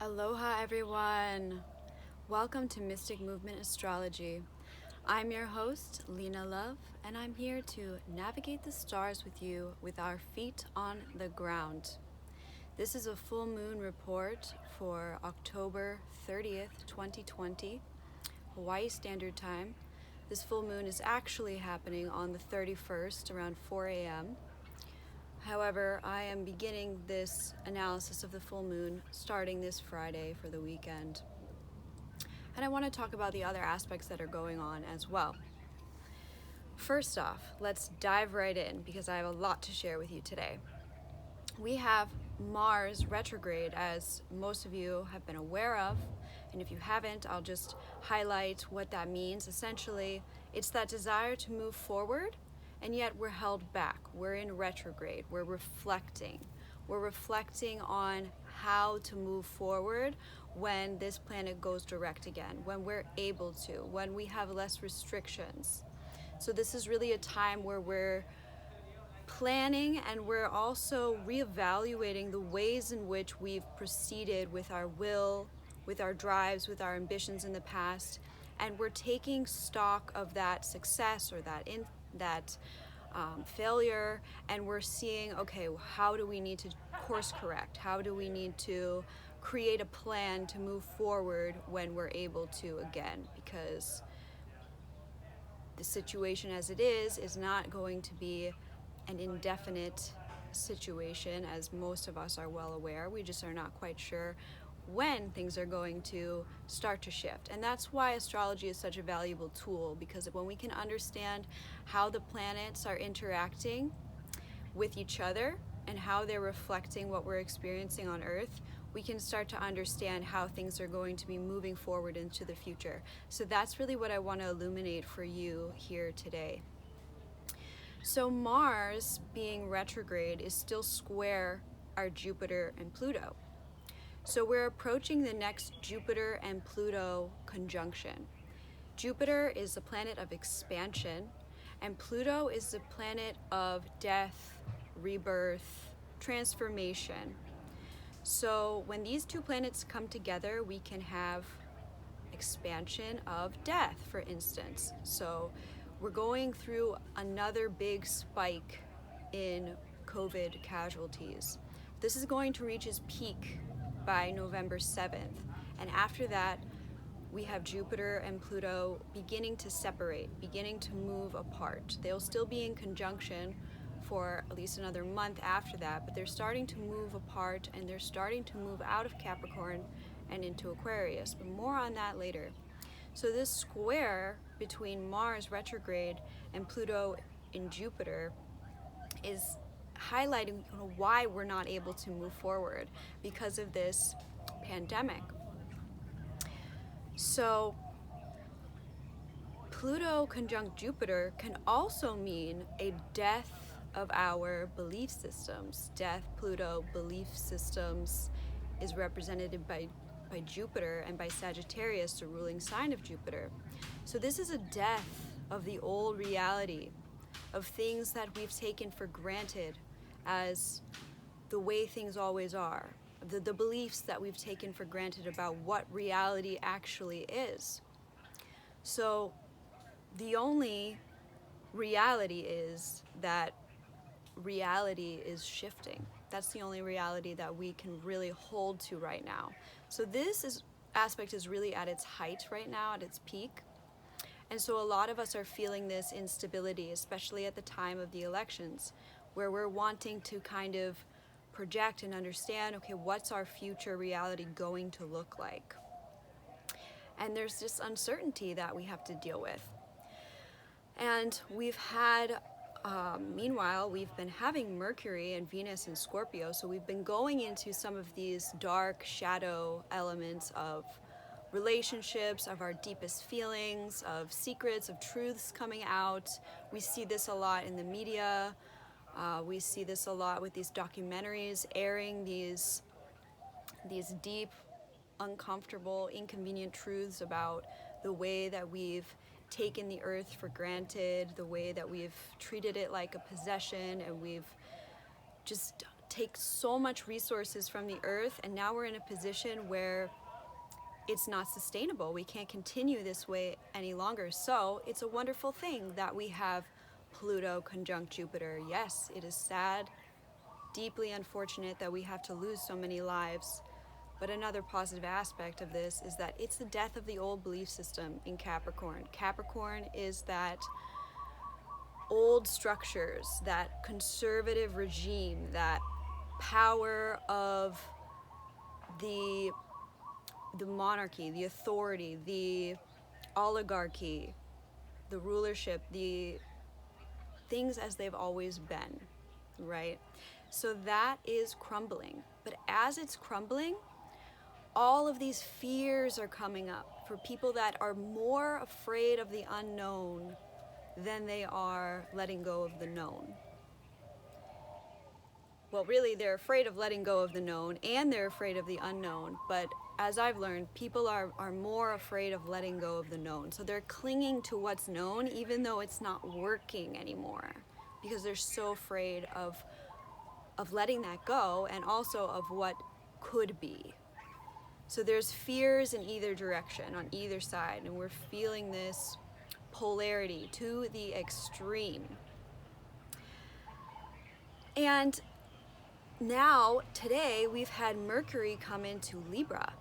Aloha everyone! Welcome to Mystic Movement Astrology. I'm your host, Lena Love, and I'm here to navigate the stars with you with our feet on the ground. This is a full moon report for October 30th, 2020, Hawaii Standard Time. This full moon is actually happening on the 31st around 4 a.m. However, I am beginning this analysis of the full moon starting this Friday for the weekend. And I want to talk about the other aspects that are going on as well. First off, let's dive right in because I have a lot to share with you today. We have Mars retrograde, as most of you have been aware of. And if you haven't, I'll just highlight what that means. Essentially, it's that desire to move forward, and yet we're held back. We're in retrograde. We're reflecting. We're reflecting on how to move forward when this planet goes direct again, when we're able to, when we have less restrictions. So this is really a time where we're planning and we're also reevaluating the ways in which we've proceeded with our will, with our drives, with our ambitions in the past, and we're taking stock of that success or that failure, and we're seeing, okay, how do we need to course correct? How do we need to create a plan to move forward when we're able to again? Because the situation as it is not going to be an indefinite situation, as most of us are well aware. We just are not quite sure when things are going to start to shift. And that's why astrology is such a valuable tool, because when we can understand how the planets are interacting with each other and how they're reflecting what we're experiencing on Earth, we can start to understand how things are going to be moving forward into the future. So that's really what I want to illuminate for you here today. So Mars being retrograde is still square our Jupiter and Pluto. So we're approaching the next Jupiter and Pluto conjunction. Jupiter is the planet of expansion, and Pluto is the planet of death, rebirth, transformation. So when these two planets come together, we can have expansion of death, for instance. So we're going through another big spike in COVID casualties. This is going to reach its peak by November 7th. And after that, we have Jupiter and Pluto beginning to separate, beginning to move apart. They'll still be in conjunction for at least another month after that, but they're starting to move apart and they're starting to move out of Capricorn and into Aquarius, but more on that later. So this square between Mars retrograde and Pluto in Jupiter is highlighting why we're not able to move forward because of this pandemic. So Pluto conjunct Jupiter can also mean a death of our belief systems. Death, Pluto, belief systems is represented by Jupiter and by Sagittarius, the ruling sign of Jupiter. So this is a death of the old reality, of things that we've taken for granted as the way things always are, the beliefs that we've taken for granted about what reality actually is. So the only reality is that reality is shifting. That's the only reality that we can really hold to right now. So this aspect is really at its height right now, at its peak. And so a lot of us are feeling this instability, especially at the time of the elections, where we're wanting to kind of project and understand, okay, what's our future reality going to look like? And there's this uncertainty that we have to deal with. And we've had, meanwhile, we've been having Mercury and Venus in Scorpio, so we've been going into some of these dark shadow elements of relationships, of our deepest feelings, of secrets, of truths coming out. We see this a lot in the media. We see this a lot with these documentaries airing these deep, uncomfortable, inconvenient truths about the way that we've taken the earth for granted, the way that we've treated it like a possession, and we've just take so much resources from the earth, and now we're in a position where it's not sustainable. We can't continue this way any longer. So it's a wonderful thing that we have Pluto conjunct Jupiter. Yes, it is sad, deeply unfortunate that we have to lose so many lives. But another positive aspect of this is that it's the death of the old belief system in Capricorn. Capricorn is that old structures, that conservative regime, that power of the monarchy, the authority, the oligarchy, the rulership, the things as they've always been, right? So that is crumbling. But as it's crumbling, all of these fears are coming up for people that are more afraid of the unknown than they are letting go of the known. Well, really, they're afraid of letting go of the known and they're afraid of the unknown. But as I've learned, people are more afraid of letting go of the known. So they're clinging to what's known even though it's not working anymore, because they're so afraid of letting that go, and also of what could be. So there's fears in either direction, on either side, and we're feeling this polarity to the extreme. And now, today, we've had Mercury come into Libra.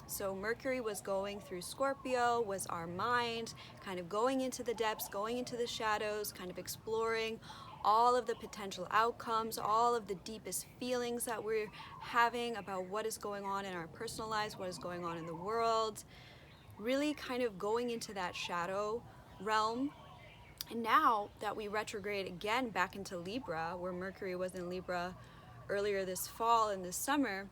So Mercury was going through Scorpio, was our mind, kind of going into the depths, going into the shadows, kind of exploring all of the potential outcomes, all of the deepest feelings that we're having about what is going on in our personal lives, what is going on in the world, really kind of going into that shadow realm. And now that we retrograde again back into Libra, where Mercury was in Libra earlier this fall and this summer,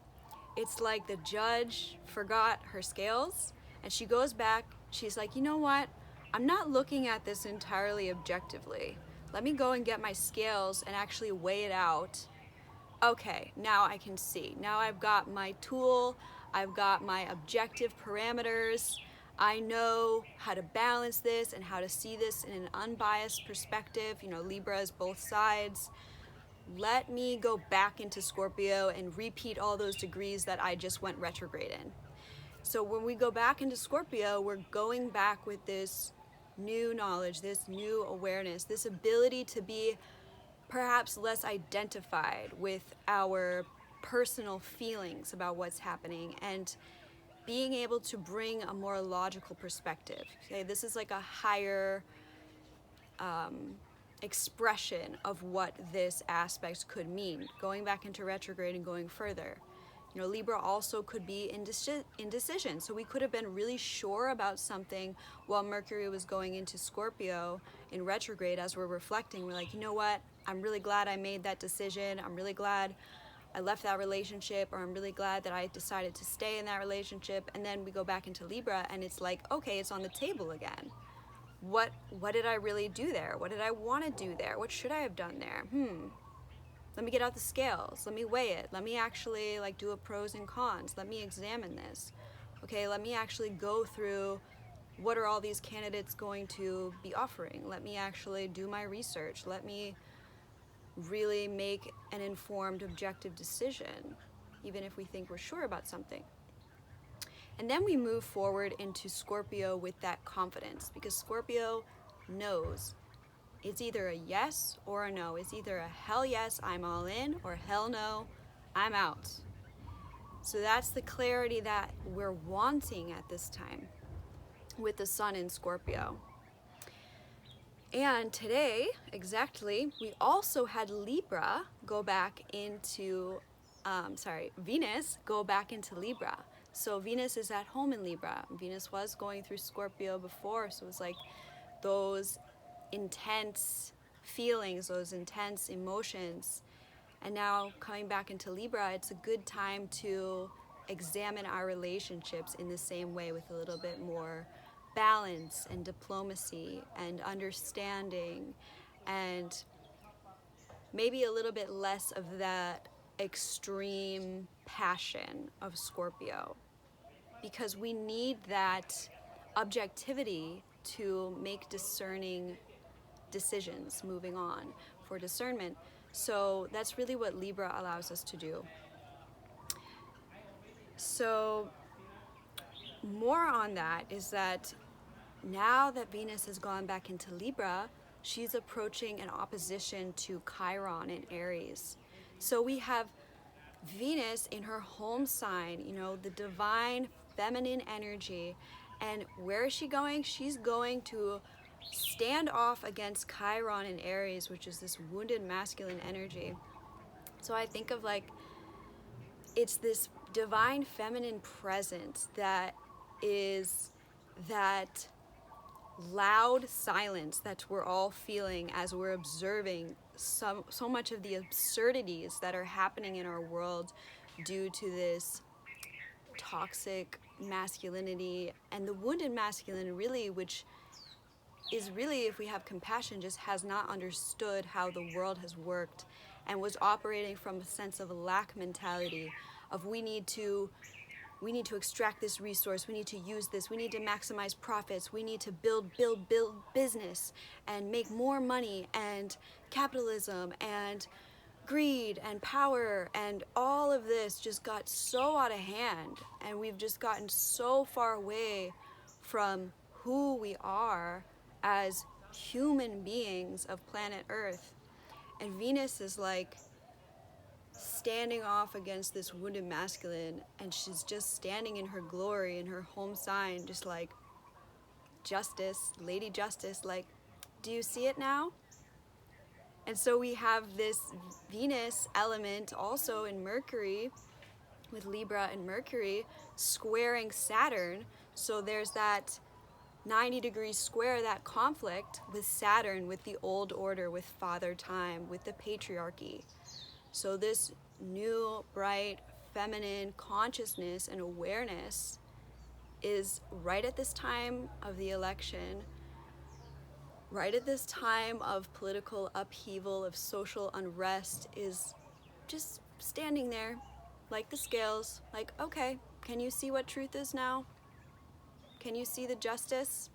it's like the judge forgot her scales and she goes back. She's like, you know what? I'm not looking at this entirely objectively. Let me go and get my scales and actually weigh it out. Okay, now I can see. Now I've got my tool. I've got my objective parameters. I know how to balance this and how to see this in an unbiased perspective. You know, Libra is both sides. Let me go back into Scorpio and repeat all those degrees that I just went retrograde in. So when we go back into Scorpio, we're going back with this new knowledge, this new awareness, this ability to be perhaps less identified with our personal feelings about what's happening, and being able to bring a more logical perspective. Okay, this is like a higher expression of what this aspect could mean, going back into retrograde and going further. You know, Libra also could be indecision. So we could have been really sure about something while Mercury was going into Scorpio in retrograde. As we're reflecting, we're like, you know what? I'm really glad I made that decision. I'm really glad I left that relationship, or I'm really glad that I decided to stay in that relationship. And then we go back into Libra and it's like, okay, it's on the table again. What did I really do there? What did I want to do there? What should I have done there? Let me get out the scales. Let me weigh it. Let me actually do a pros and cons. Let me examine this. Okay, let me actually go through what are all these candidates going to be offering. Let me actually do my research. Let me really make an informed, objective decision, even if we think we're sure about something. And then we move forward into Scorpio with that confidence, because Scorpio knows it's either a yes or a no. It's either a hell yes, I'm all in, or hell no, I'm out. So that's the clarity that we're wanting at this time with the sun in Scorpio. And today, exactly, we also had Libra go back into, Venus go back into Libra. So Venus is at home in Libra. Venus was going through Scorpio before, so it was like those intense feelings, those intense emotions. And now coming back into Libra, it's a good time to examine our relationships in the same way, with a little bit more balance and diplomacy and understanding, and maybe a little bit less of that extreme passion of Scorpio, because we need that objectivity to make discerning decisions moving on for discernment. So that's really what Libra allows us to do. So more on that is that now that Venus has gone back into Libra, she's approaching an opposition to Chiron in Aries. So we have Venus in her home sign, you know, the divine feminine energy. And where is she going? She's going to stand off against Chiron in Aries, which is this wounded masculine energy. So I think of like, it's this divine feminine presence that is that loud silence that we're all feeling as we're observing so much of the absurdities that are happening in our world due to this toxic masculinity and the wounded masculine, really, which is really, if we have compassion, just has not understood how the world has worked and was operating from a sense of a lack mentality of we need to extract this resource, we need to use this, we need to maximize profits, we need to build business and make more money, and capitalism and greed and power, and all of this just got so out of hand, and we've just gotten so far away from who we are as human beings of planet Earth. And Venus is like standing off against this wounded masculine, and she's just standing in her glory in her home sign, just like justice, Lady Justice, like, do you see it now? And so we have this Venus element also in Mercury, with Libra and Mercury squaring Saturn. So there's that 90-degree square, that conflict with Saturn, with the old order, with Father Time, with the patriarchy. So this new, bright, feminine consciousness and awareness is right at this time of the election, right at this time of political upheaval, of social unrest, is just standing there like the scales, like, okay, can you see what truth is now? Can you see the justice?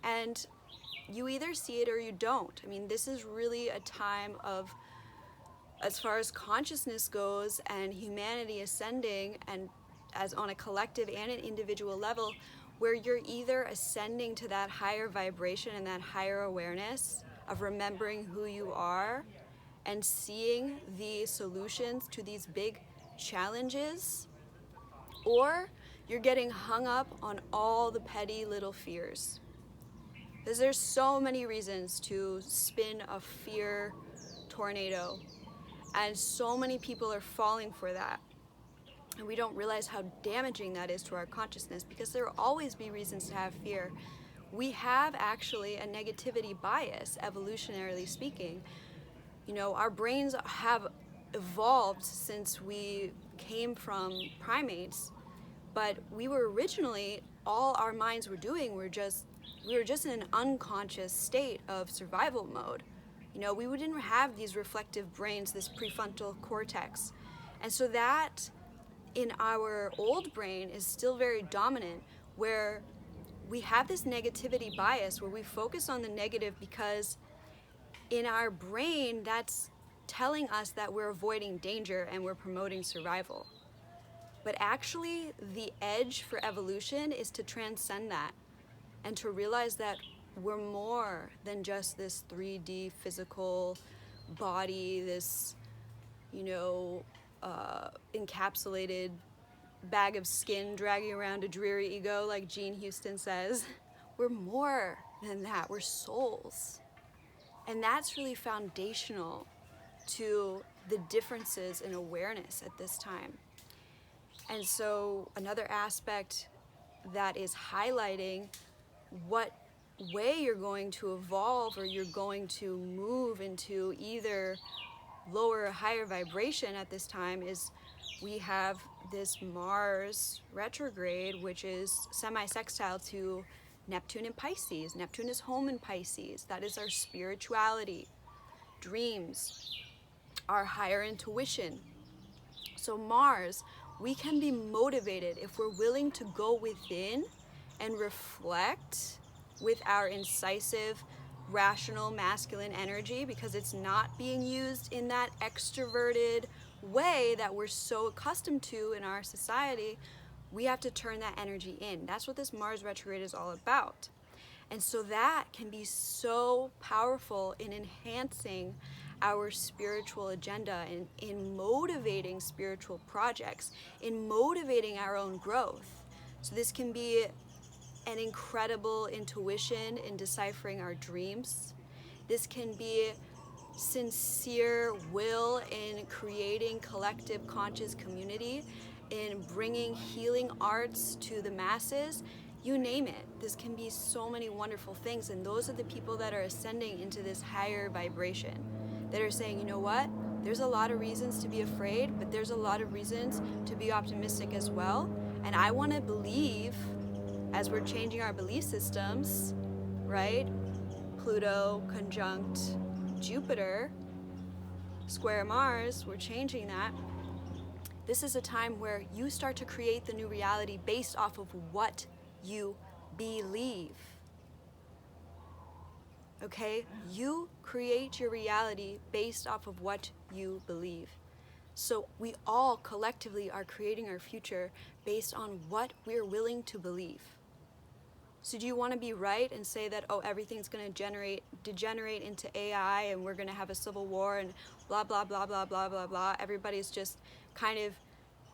And you either see it or you don't. I mean, this is really a time of, as far as consciousness goes and humanity ascending, and as on a collective and an individual level, where you're either ascending to that higher vibration and that higher awareness of remembering who you are and seeing the solutions to these big challenges, or you're getting hung up on all the petty little fears. Because there's so many reasons to spin a fear tornado, and so many people are falling for that. And we don't realize how damaging that is to our consciousness, because there will always be reasons to have fear. We have actually a negativity bias, evolutionarily speaking. You know, our brains have evolved since we came from primates, but we were originally, all our minds were doing we were just in an unconscious state of survival mode. You know, we didn't have these reflective brains, this prefrontal cortex. And so that in our old brain is still very dominant, where we have this negativity bias where we focus on the negative because in our brain that's telling us that we're avoiding danger and we're promoting survival. But actually, the edge for evolution is to transcend that and to realize that we're more than just this 3D physical body, this, you know, encapsulated bag of skin dragging around a dreary ego, like Jean Houston says. We're more than that. We're souls. And that's really foundational to the differences in awareness at this time. And so another aspect that is highlighting what way you're going to evolve, or you're going to move into either lower or higher vibration at this time, is we have this Mars retrograde, which is semi-sextile to Neptune in Pisces. Neptune is home in Pisces. That is our spirituality, dreams, our higher intuition. So Mars, we can be motivated if we're willing to go within and reflect with our incisive rational masculine energy, because it's not being used in that extroverted way that we're so accustomed to in our society. We have to turn that energy in. That's what this Mars retrograde is all about. And so that can be so powerful in enhancing our spiritual agenda, in motivating spiritual projects, in motivating our own growth. So this can be an incredible intuition in deciphering our dreams. This can be sincere will in creating collective conscious community, in bringing healing arts to the masses. You name it. This can be so many wonderful things, and those are the people that are ascending into this higher vibration, that are saying, you know what, there's a lot of reasons to be afraid, but there's a lot of reasons to be optimistic as well. And I want to believe, as we're changing our belief systems, right? Pluto conjunct Jupiter, square Mars, we're changing that. This is a time where you start to create the new reality based off of what you believe. Okay? You create your reality based off of what you believe. So we all collectively are creating our future based on what we're willing to believe. So do you want to be right and say that, oh, everything's going to degenerate into AI and we're going to have a civil war and blah, blah, blah, blah, blah, blah, blah. Everybody's just kind of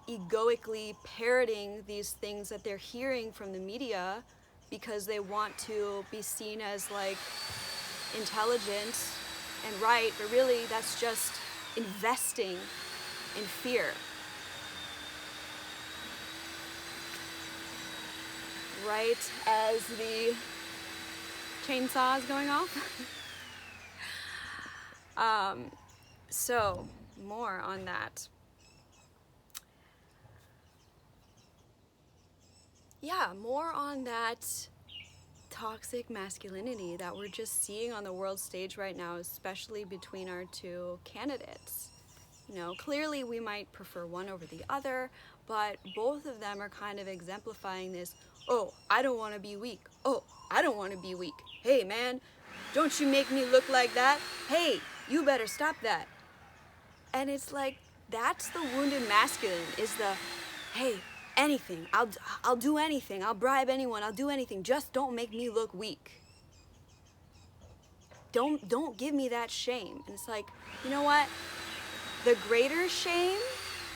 egoically parroting these things that they're hearing from the media because they want to be seen as like intelligent and right, but really that's just investing in fear. Right as the chainsaw is going off. So more on that. Yeah, more on that toxic masculinity that we're just seeing on the world stage right now, especially between our two candidates. You know, clearly we might prefer one over the other, but both of them are kind of exemplifying this, oh, I don't want to be weak. Oh, I don't want to be weak. Hey, man, don't you make me look like that. Hey, you better stop that. And it's like, that's the wounded masculine, is the, hey, anything, I'll do anything, I'll bribe anyone, I'll do anything, just don't make me look weak. Don't give me that shame. And it's like, you know what? The greater shame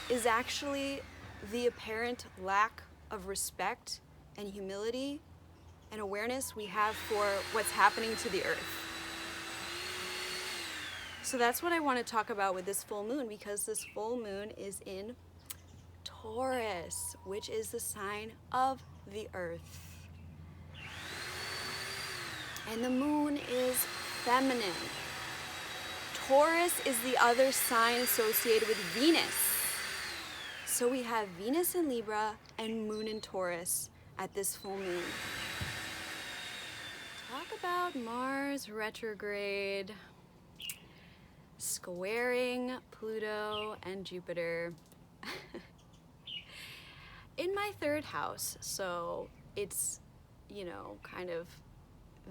is actually the apparent lack of respect and humility and awareness we have for what's happening to the earth. So that's what I want to talk about with this full moon, because this full moon is in Taurus, which is the sign of the earth. And the moon is feminine. Taurus is the other sign associated with Venus. So we have Venus in Libra and moon in Taurus at this full moon. Talk about Mars retrograde, squaring Pluto and Jupiter. In my third house, so it's, you know, kind of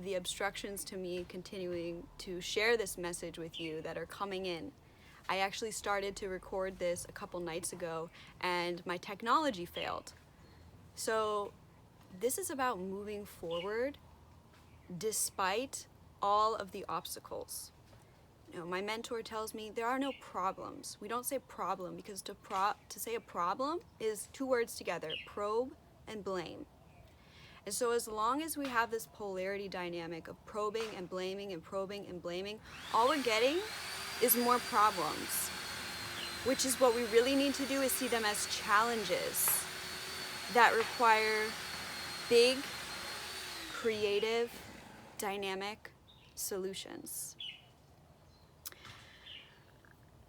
the obstructions to me continuing to share this message with you that are coming in. I actually started to record this a couple nights ago and my technology failed. So this is about moving forward despite all of the obstacles. You know, my mentor tells me there are no problems. We don't say problem because to say a problem is two words together, probe and blame. And so as long as we have this polarity dynamic of probing and blaming and probing and blaming, all we're getting is more problems, which is what we really need to do, is see them as challenges that require big, creative, dynamic solutions.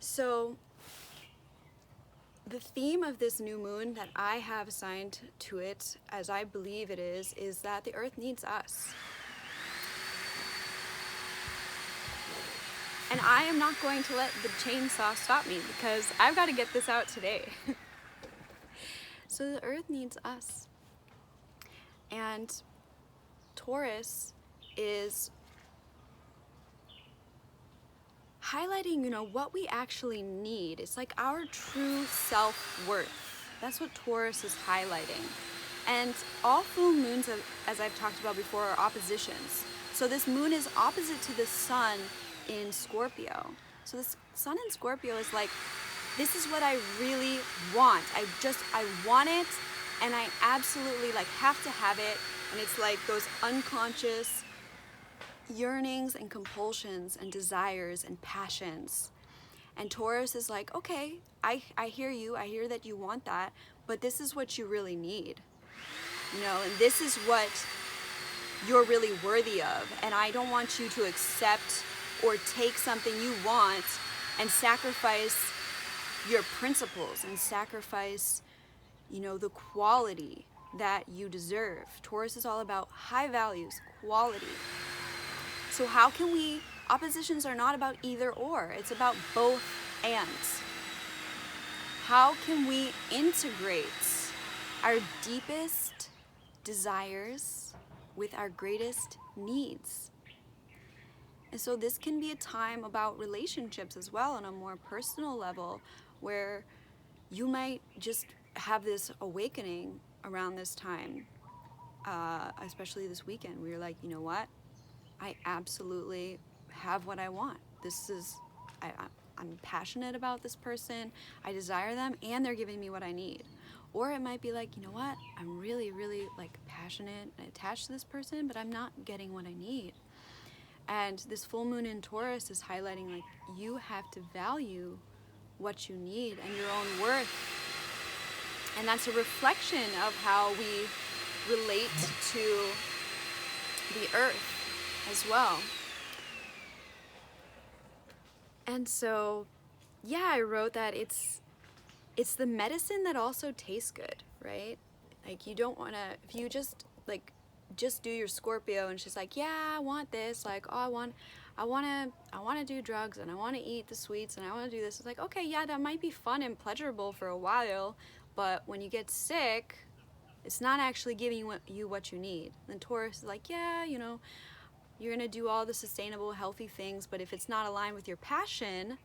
So the theme of this new moon that I have assigned to it, as I believe it is that the earth needs us. And I am not going to let the chainsaw stop me because I've got to get this out today. So the earth needs us. And Taurus is highlighting, what we actually need. It's like our true self-worth. That's what Taurus is highlighting. And all full moons, as I've talked about before, are oppositions. So this moon is opposite to the sun in Scorpio. So this sun in Scorpio is like, this is what I really want. I want it, and I absolutely have to have it. And it's like those unconscious yearnings and compulsions and desires and passions. And Taurus is like, okay, I hear you. I hear that you want that, but this is what you really need. And this is what you're really worthy of. And I don't want you to accept or take something you want and sacrifice your principles and sacrifice, the quality that you deserve. Taurus is all about high values, quality. So how can we, oppositions are not about either or, it's about both and. How can we integrate our deepest desires with our greatest needs? And so this can be a time about relationships as well on a more personal level, where you might just have this awakening around this time, especially this weekend, where you're like, you know what? I absolutely have what I want. I'm passionate about this person, I desire them, and they're giving me what I need. Or it might be like, you know what? I'm really, really passionate and attached to this person, but I'm not getting what I need. And this full moon in Taurus is highlighting you have to value what you need and your own worth. And that's a reflection of how we relate to the earth as well. And so, yeah, I wrote that it's the medicine that also tastes good, right? You don't want to, if you just do your Scorpio and she's like, yeah, I want this, I want to do drugs, and I want to eat the sweets, and I want to do this. It's like, okay, yeah, that might be fun and pleasurable for a while, but when you get sick, it's not actually giving you what you need. And Taurus is like, yeah, you're going to do all the sustainable, healthy things, but if it's not aligned with your passion,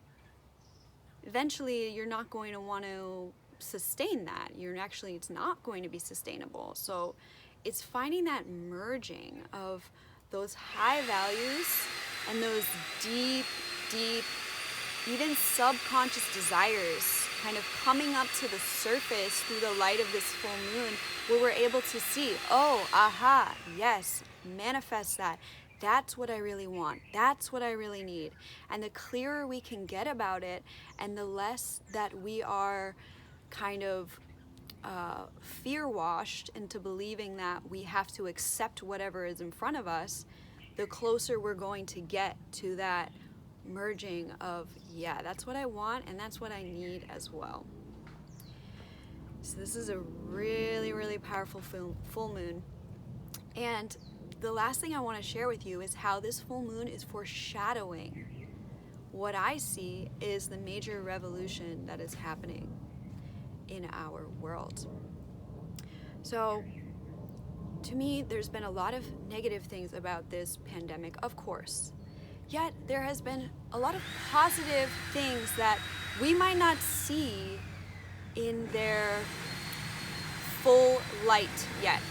eventually you're not going to want to sustain that. It's not going to be sustainable. So it's finding that merging of those high values and those deep, deep, even subconscious desires kind of coming up to the surface through the light of this full moon, where we're able to see, oh, aha, yes, manifest that. That's what I really want. That's what I really need. And the clearer we can get about it, and the less that we are kind of fear-washed into believing that we have to accept whatever is in front of us, the closer we're going to get to that merging of, yeah, that's what I want and that's what I need as well. So this is a really, really powerful full moon. And the last thing I want to share with you is how this full moon is foreshadowing what I see is the major revolution that is happening in our world. So to me, there's been a lot of negative things about this pandemic, of course. Yet there has been a lot of positive things that we might not see in their full light yet.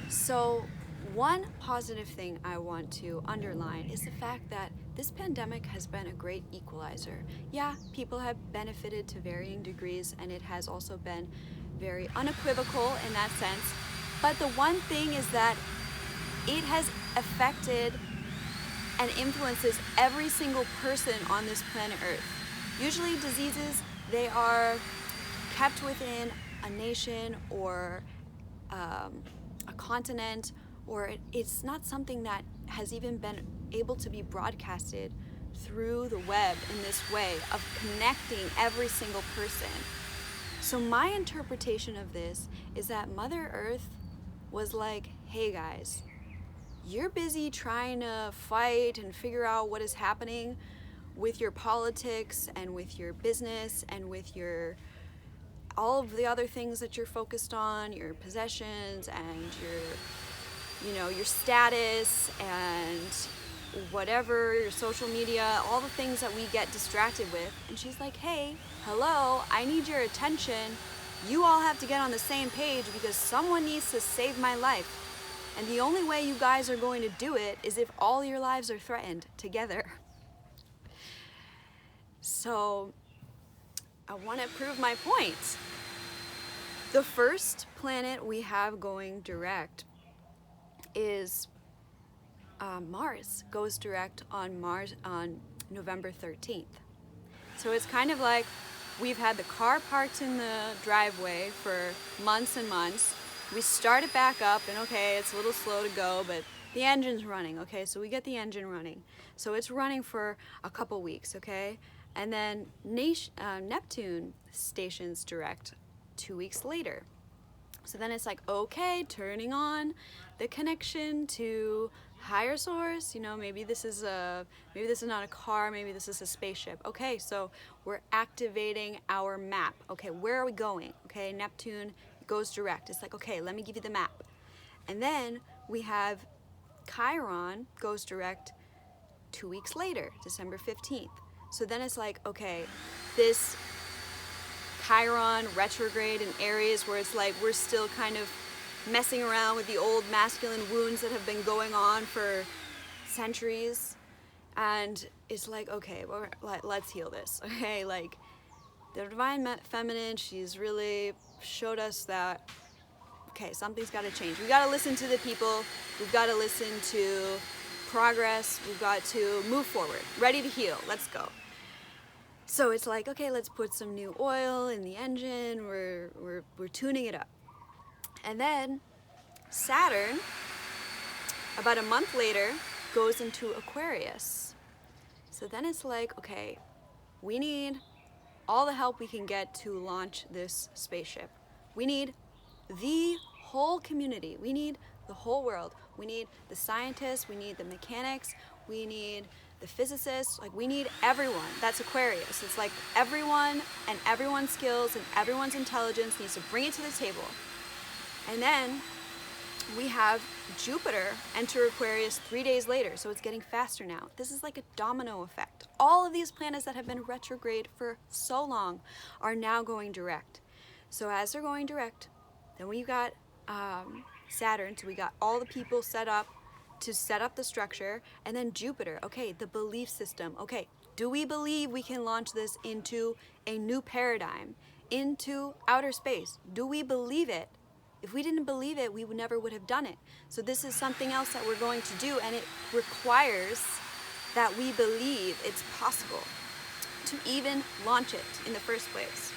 So one positive thing I want to underline is the fact that this pandemic has been a great equalizer. Yeah, people have benefited to varying degrees, and it has also been very unequivocal in that sense. But the one thing is that it has affected and influences every single person on this planet Earth. Usually diseases, they are kept within a nation or a continent, or it's not something that has even been able to be broadcasted through the web in this way of connecting every single person. So my interpretation of this is that Mother Earth was like, hey guys, you're busy trying to fight and figure out what is happening with your politics and with your business and with your all of the other things that you're focused on, your possessions and your status and whatever, your social media, all the things that we get distracted with. And she's like, hey, hello, I need your attention. You all have to get on the same page because someone needs to save my life. And the only way you guys are going to do it is if all your lives are threatened together. So I want to prove my point. The first planet we have going direct is Mars. Goes direct on Mars on November 13th. So it's kind of like we've had the car parked in the driveway for months and months. We start it back up, and okay, it's a little slow to go, but the engine's running, okay? So we get the engine running. So it's running for a couple weeks, okay? And then Neptune stations direct 2 weeks later. So then it's like, okay, turning on the connection to higher source. You know, maybe this is not a car, maybe this is a spaceship. Okay, so we're activating our map. Okay, where are we going? Okay, Neptune goes direct. It's like, okay, let me give you the map. And then we have Chiron goes direct 2 weeks later, December 15th. So then it's like, okay, this Chiron retrograde in Aries, where it's like we're still kind of messing around with the old masculine wounds that have been going on for centuries. And it's like, okay, well, let's heal this. Okay, like the divine feminine, she's really showed us that, okay, something's got to change. We got to listen to the people. We've got to listen to progress. We've got to move forward, ready to heal. Let's go. So it's like, okay, let's put some new oil in the engine. We're tuning it up. And then Saturn, about a month later, goes into Aquarius. So then it's like, okay, we need all the help we can get to launch this spaceship. We need the whole community. We need the whole world. We need the scientists. We need the mechanics. We need the physicists. Like, we need everyone. That's Aquarius. It's like everyone and everyone's skills and everyone's intelligence needs to bring it to the table. And then we have Jupiter enter Aquarius 3 days later, so it's getting faster now. This is like a domino effect. All of these planets that have been retrograde for so long are now going direct. So as they're going direct, then we got Saturn, so we got all the people set up to set up the structure, and then Jupiter, okay, the belief system. Okay, do we believe we can launch this into a new paradigm, into outer space? Do we believe it? If we didn't believe it, we never would have done it. So this is something else that we're going to do, and it requires that we believe it's possible to even launch it in the first place.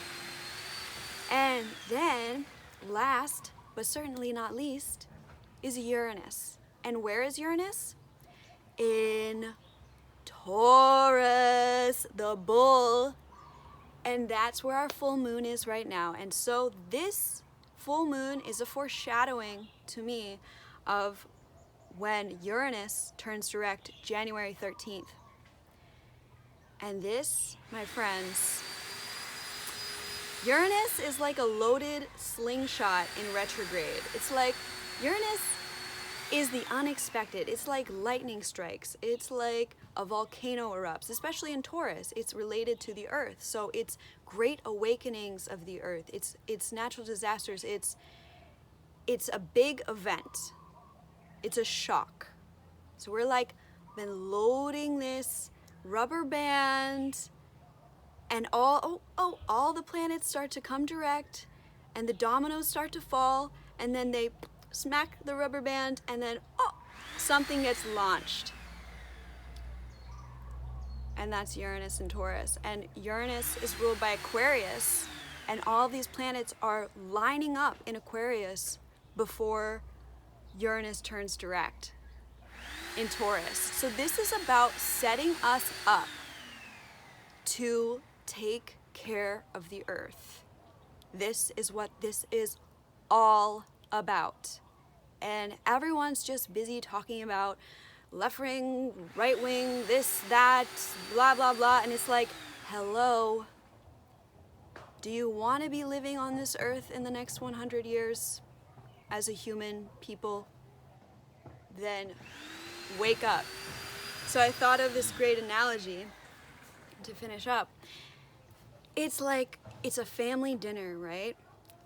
And then, last but certainly not least, is Uranus. And where is Uranus? In Taurus, the bull. And that's where our full moon is right now. And so this full moon is a foreshadowing to me of when Uranus turns direct January 13th. And this, my friends, Uranus is like a loaded slingshot in retrograde. It's like Uranus is the unexpected. It's like lightning strikes. It's like a volcano erupts, especially in Taurus. It's related to the earth. So it's great awakenings of the earth. It's natural disasters. It's a big event. It's a shock. So we're like been loading this rubber band, and all the planets start to come direct, and the dominoes start to fall, and then they smack the rubber band, and then something gets launched. And that's Uranus and Taurus. And Uranus is ruled by Aquarius, and all these planets are lining up in Aquarius before Uranus turns direct in Taurus. So this is about setting us up to take care of the earth. This is what this is all about. And everyone's just busy talking about left wing, right wing, this, that, blah, blah, blah. And it's like, hello, do you want to be living on this earth in the next 100 years as a human people? Then wake up. So I thought of this great analogy to finish up. It's like, it's a family dinner, right?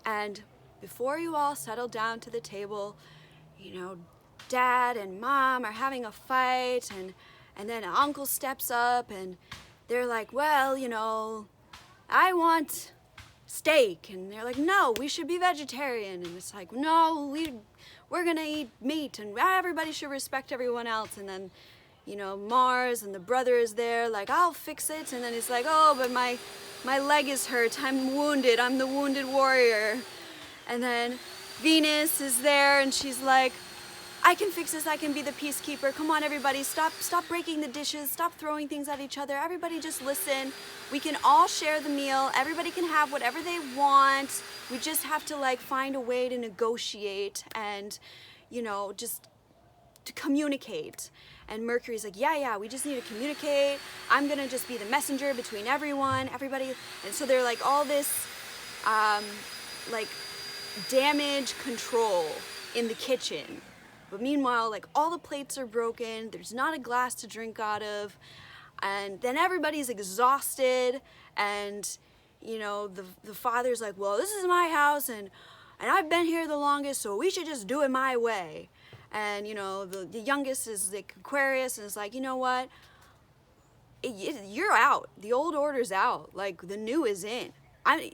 And before you all settle down to the table, you know, dad and mom are having a fight, and then uncle steps up and they're like, well, you know, I want steak. And they're like, no, we should be vegetarian. And it's like, no, we're gonna eat meat and everybody should respect everyone else. And then, you know, Mars and the brother is there, like, I'll fix it. And then it's like, oh, but my leg is hurt, I'm wounded, I'm the wounded warrior. And then Venus is there and she's like, I can fix this, I can be the peacekeeper. Come on, everybody, stop breaking the dishes, stop throwing things at each other. Everybody just listen. We can all share the meal. Everybody can have whatever they want. We just have to like find a way to negotiate and, you know, just to communicate. And Mercury's like, yeah, we just need to communicate. I'm gonna just be the messenger between everybody. And so they're like all this, like damage control in the kitchen. But meanwhile, like all the plates are broken, there's not a glass to drink out of, and then everybody's exhausted, and you know, the father's like, well, this is my house, and I've been here the longest, so we should just do it my way. And you know, the youngest is like Aquarius, and it's like, you know what? You're out. The old order's out. Like the new is in.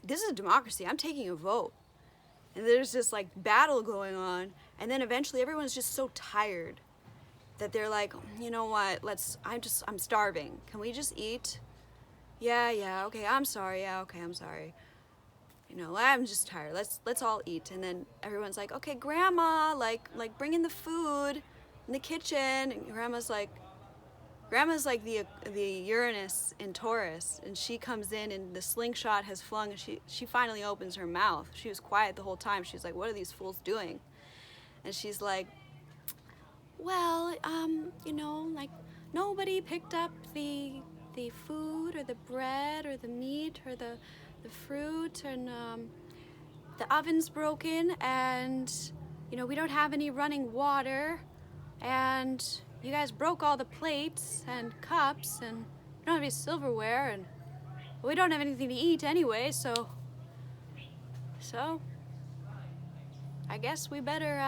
This is a democracy. I'm taking a vote. And there's this like battle going on, and then eventually everyone's just so tired that they're like, you know what, I'm starving. Can we just eat? Yeah, okay, I'm sorry, yeah, okay, I'm sorry. You know, I'm just tired, let's all eat. And then everyone's like, okay, grandma, like bring in the food in the kitchen. And grandma's like the Uranus in Taurus, and she comes in and the slingshot has flung, and she finally opens her mouth. She was quiet the whole time. She's like, what are these fools doing? And she's like, well, you know, like nobody picked up the food or the bread or the meat or the fruit, and the oven's broken, and you know, we don't have any running water, and you guys broke all the plates and cups, and we don't have any silverware, and we don't have anything to eat anyway, so I guess we better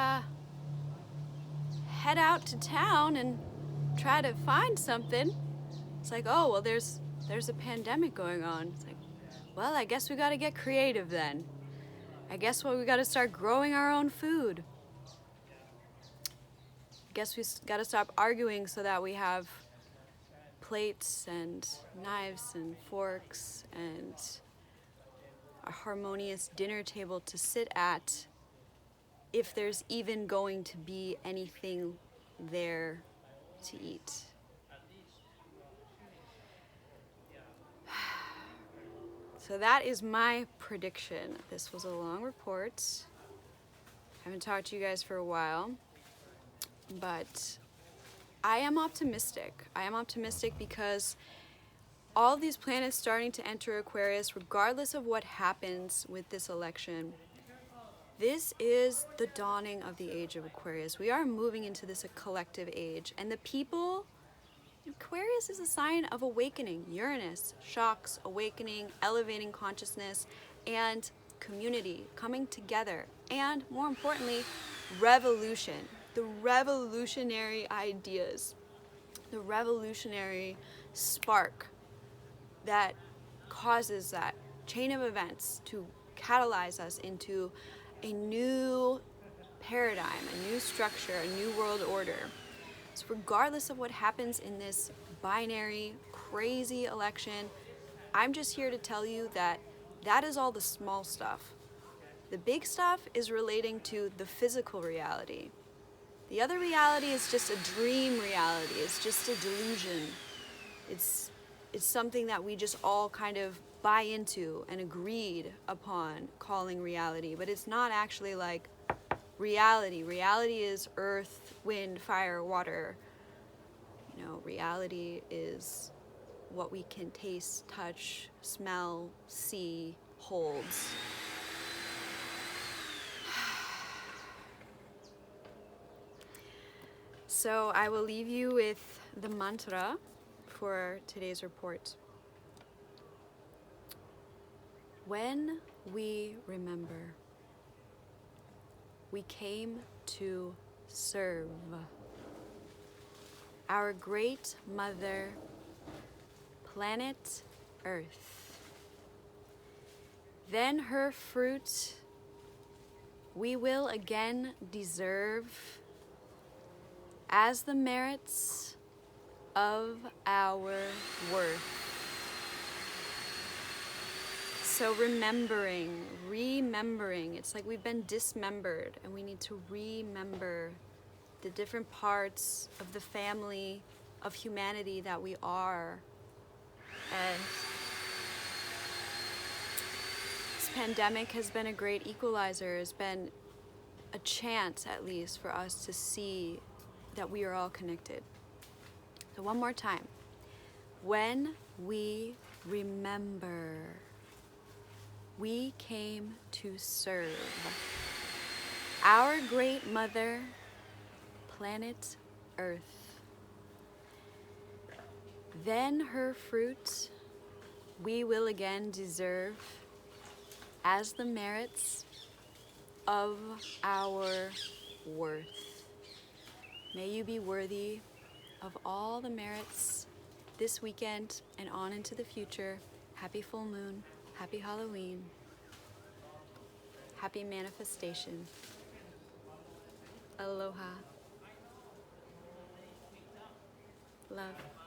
head out to town and try to find something. It's like, oh, well, there's a pandemic going on. It's like, well, I guess we gotta get creative then. I guess we gotta start growing our own food. I guess we gotta stop arguing so that we have plates and knives and forks and a harmonious dinner table to sit at, if there's even going to be anything there to eat. So that is my prediction. This was a long report. I haven't talked to you guys for a while, but I am optimistic. I am optimistic because all of these planets starting to enter Aquarius, regardless of what happens with this election, this is the dawning of the age of Aquarius. We are moving into this collective age, and the people, Aquarius is a sign of awakening. Uranus, shocks, awakening, elevating consciousness, and community coming together, and more importantly, revolution. The revolutionary ideas, the revolutionary spark that causes that chain of events to catalyze us into a new paradigm, a new structure, a new world order. So regardless of what happens in this binary, crazy election, I'm just here to tell you that that is all the small stuff. The big stuff is relating to the physical reality. The other reality is just a dream reality. It's just a delusion. It's something that we just all kind of buy into and agreed upon calling reality, but it's not actually like reality. Reality is earth, wind, fire, water. You know, reality is what we can taste, touch, smell, see, hold. So I will leave you with the mantra for today's report. When we remember, we came to serve our great mother, planet Earth. Then her fruit we will again deserve as the merits of our worth. So remembering, it's like we've been dismembered and we need to remember the different parts of the family of humanity that we are. And this pandemic has been a great equalizer. It's been a chance, at least, for us to see that we are all connected. So one more time. When we remember, we came to serve our great mother, planet Earth. Then her fruit we will again deserve as the merits of our worth. May you be worthy of all the merits this weekend and on into the future. Happy full moon, happy Halloween, happy manifestation. Aloha. Love.